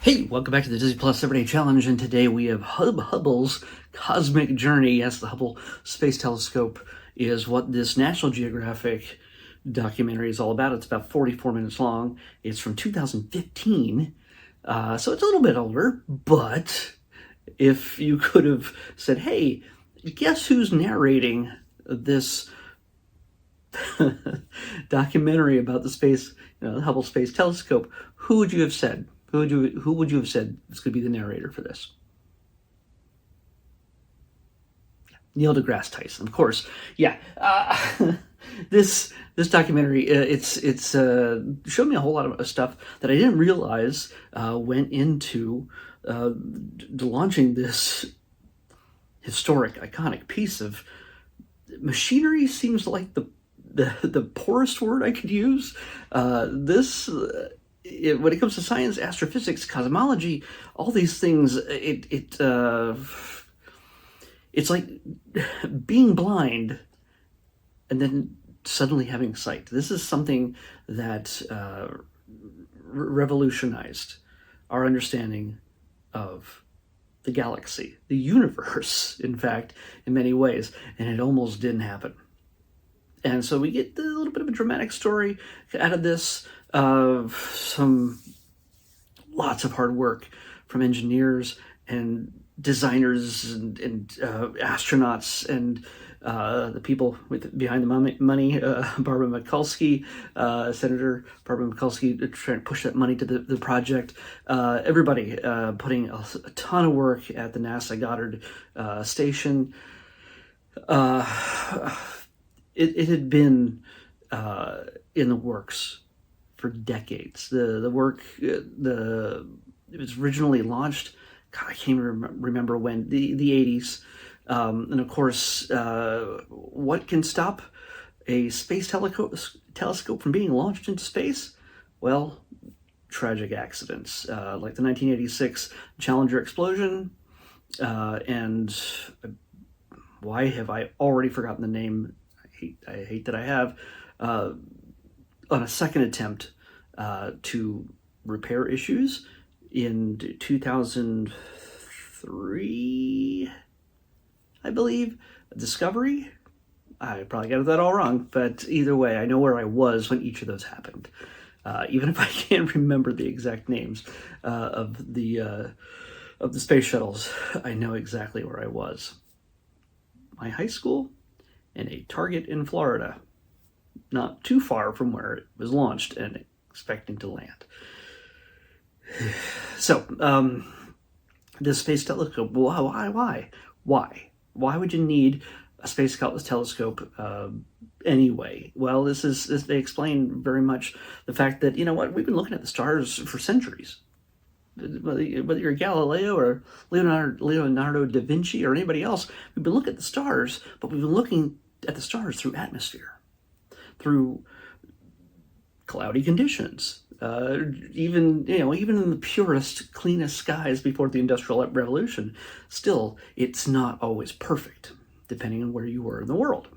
Hey, welcome back to the Disney Plus Everyday Challenge, and today we have Hubble's Cosmic Journey. Yes, the Hubble Space Telescope is what this National Geographic documentary is all about. It's about 44 minutes long. It's from 2015, so it's a little bit older, but if you could have said, hey, guess who's narrating this documentary about the space, the Hubble Space Telescope, who would you have said? Who would you have said is going to be the narrator for this? Neil deGrasse Tyson, of course. Yeah, this documentary it's showed me a whole lot of stuff that I didn't realize went into launching this historic, iconic piece of machinery. Seems like the poorest word I could use. When it comes to science, astrophysics, cosmology, all these things, it's like being blind and then suddenly having sight. This is something that revolutionized our understanding of the galaxy, the universe, in fact, in many ways, and it almost didn't happen. And so we get a little bit of a dramatic story out of this, of lots of hard work from engineers and designers and astronauts and the people behind the money, Barbara Mikulski, Senator Barbara Mikulski, trying to push that money to the project. Everybody putting a ton of work at the NASA Goddard station. It had been in the works for decades. The work, it was originally launched, God, I can't even remember when, the 80s. And of course, what can stop a space telescope from being launched into space? Well, tragic accidents, like the 1986 Challenger explosion, and why have I already forgotten the name? I hate that I have, on a second attempt to repair issues in 2003, I believe, Discovery. I probably got that all wrong, but either way, I know where I was when each of those happened. Even if I can't remember the exact names of the space shuttles, I know exactly where I was. My high school and a target in Florida, not too far from where it was launched and expecting to land. So, this space telescope, why would you need a space telescope anyway? Well, they explain very much the fact that, we've been looking at the stars for centuries. Whether you're Galileo or Leonardo da Vinci or anybody else, we've been looking at the stars, but we've been looking at the stars through atmosphere, through cloudy conditions, even in the purest, cleanest skies before the Industrial Revolution. Still, it's not always perfect, depending on where you were in the world.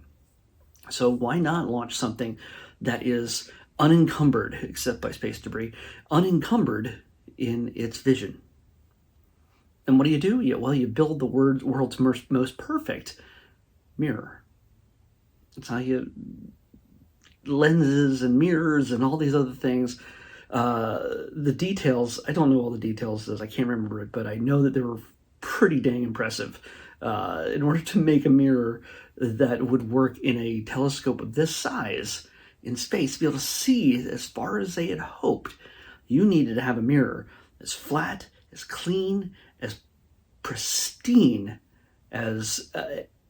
So why not launch something that is unencumbered, except by space debris, unencumbered in its vision? And what do? You build the world's most perfect mirror. It's how you lenses and mirrors and all these other things. The details, I don't know all the details, as I can't remember it, but I know that they were pretty dang impressive. In order to make a mirror that would work in a telescope of this size in space, to be able to see as far as they had hoped, you needed to have a mirror as flat, as clean, as pristine as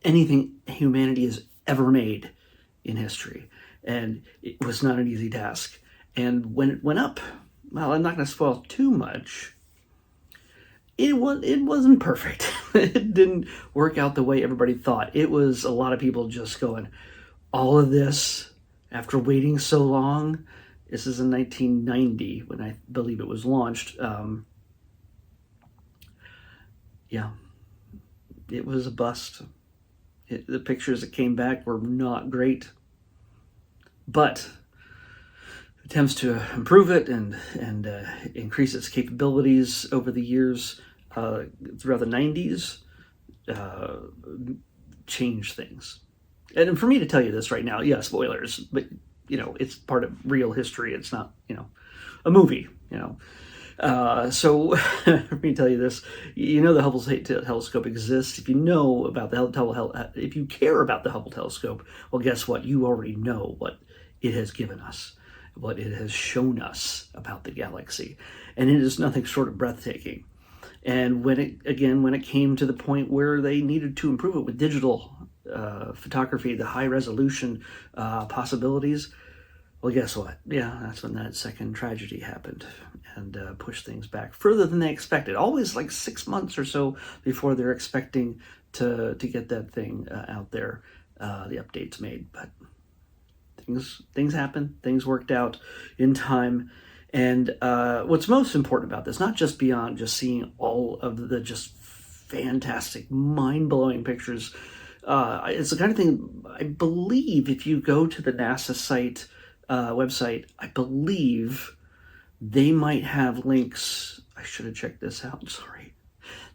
anything humanity has ever made in history. And it was not an easy task. And when it went up, well, I'm not going to spoil too much. It wasn't perfect. It didn't work out the way everybody thought. It was a lot of people just going, all of this after waiting so long. This is in 1990 when I believe it was launched. Yeah, it was a bust. The pictures that came back were not great. But attempts to improve it and increase its capabilities over the years throughout the 90s change things. And for me to tell you this right now, yeah, spoilers, but it's part of real history. It's not a movie. So let me tell you this: the Hubble telescope exists. If you know about the Hubble, if you care about the Hubble telescope, well, guess what? You already know what it has given us, what it has shown us about the galaxy, and it is nothing short of breathtaking. And when it came to the point where they needed to improve it with digital photography, the high resolution possibilities, well, guess what? Yeah, that's when that second tragedy happened and pushed things back further than they expected. Always like 6 months or so before they're expecting to get that thing out there, the updates made. But things happened. Things worked out in time. And what's most important about this, not just beyond just seeing all of the just fantastic, mind-blowing pictures, it's the kind of thing, I believe, if you go to the NASA site, website, I believe they might have links. I should have checked this out. Sorry.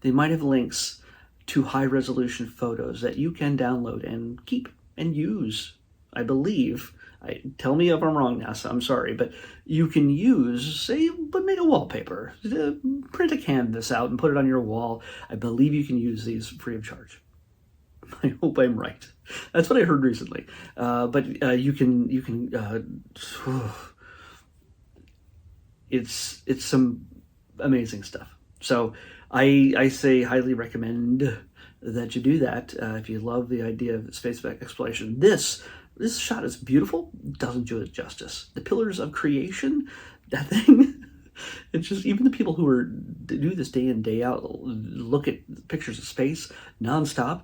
They might have links to high resolution photos that you can download and keep and use. I believe. Tell me if I'm wrong, NASA. I'm sorry, but you can use, but make a wallpaper, print a canvas out and put it on your wall. I believe you can use these free of charge. I hope I'm right. That's what I heard recently. But you can. It's some amazing stuff. So I say highly recommend that you do that if you love the idea of space exploration. This shot is beautiful. Doesn't do it justice. The pillars of creation, that thing. It's just, even the people who do this day in, day out, look at pictures of space nonstop,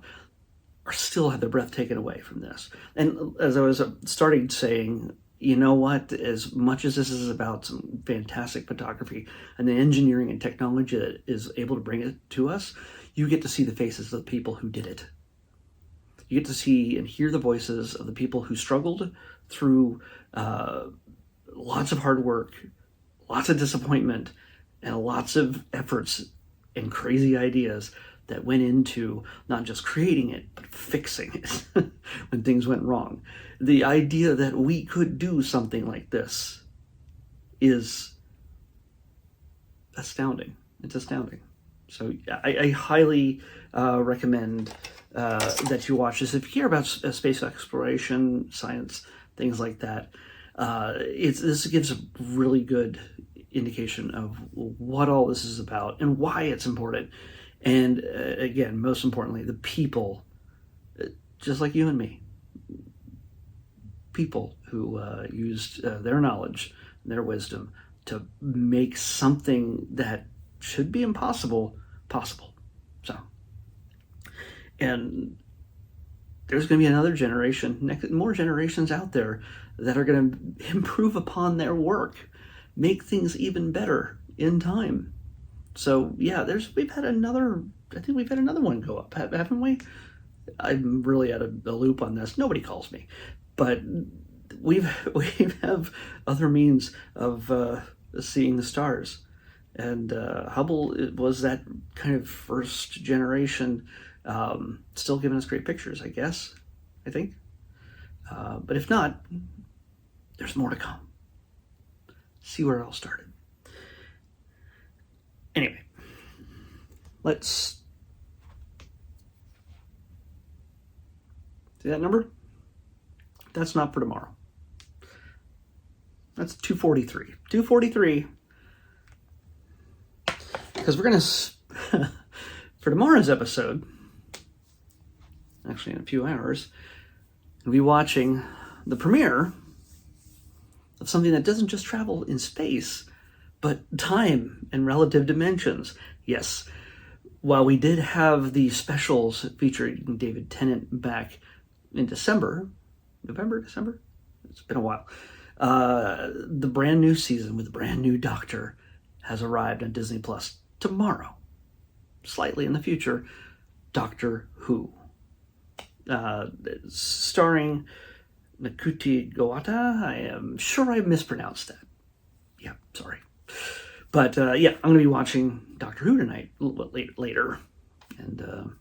are still have their breath taken away from this. And as I was starting saying, you know what, as much as this is about some fantastic photography and the engineering and technology that is able to bring it to us, you get to see the faces of the people who did it. You get to see and hear the voices of the people who struggled through lots of hard work, lots of disappointment, and lots of efforts and crazy ideas that went into not just creating it, but fixing it when things went wrong. The idea that we could do something like this is astounding. It's astounding. So I highly recommend that you watch this. If you care about space exploration, science, things like that, this gives a really good indication of what all this is about and why it's important. And again, most importantly, the people, just like you and me, people who used their knowledge, their wisdom to make something that should be impossible possible. So, and there's going to be another generation, more generations out there that are going to improve upon their work, make things even better in time. So yeah, I think we've had another one go up, haven't we? I'm really out of the loop on this. Nobody calls me, but we have other means of seeing the stars, and Hubble was that kind of first generation, still giving us great pictures, I guess. I think, but if not, there's more to come. See where it all started. Anyway, let's see that number. That's not for tomorrow. That's 243. 243. Because we're going to, for tomorrow's episode, actually in a few hours, we'll be watching the premiere of something that doesn't just travel in space, but time and relative dimensions. Yes, while we did have the specials featuring David Tennant back in December, it's been a while, the brand new season with the brand new Doctor has arrived on Disney Plus tomorrow, slightly in the future. Doctor Who, starring Nakuti Goata. I am sure I mispronounced that. Yeah, sorry. But yeah, I'm going to be watching Doctor Who tonight, a little bit later. And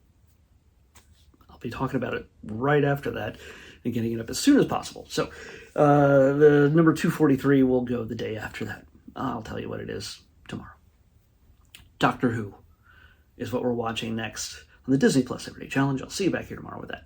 I'll be talking about it right after that and getting it up as soon as possible. So the number 243 will go the day after that. I'll tell you what it is tomorrow. Doctor Who is what we're watching next on the Disney Plus Everyday Challenge. I'll see you back here tomorrow with that.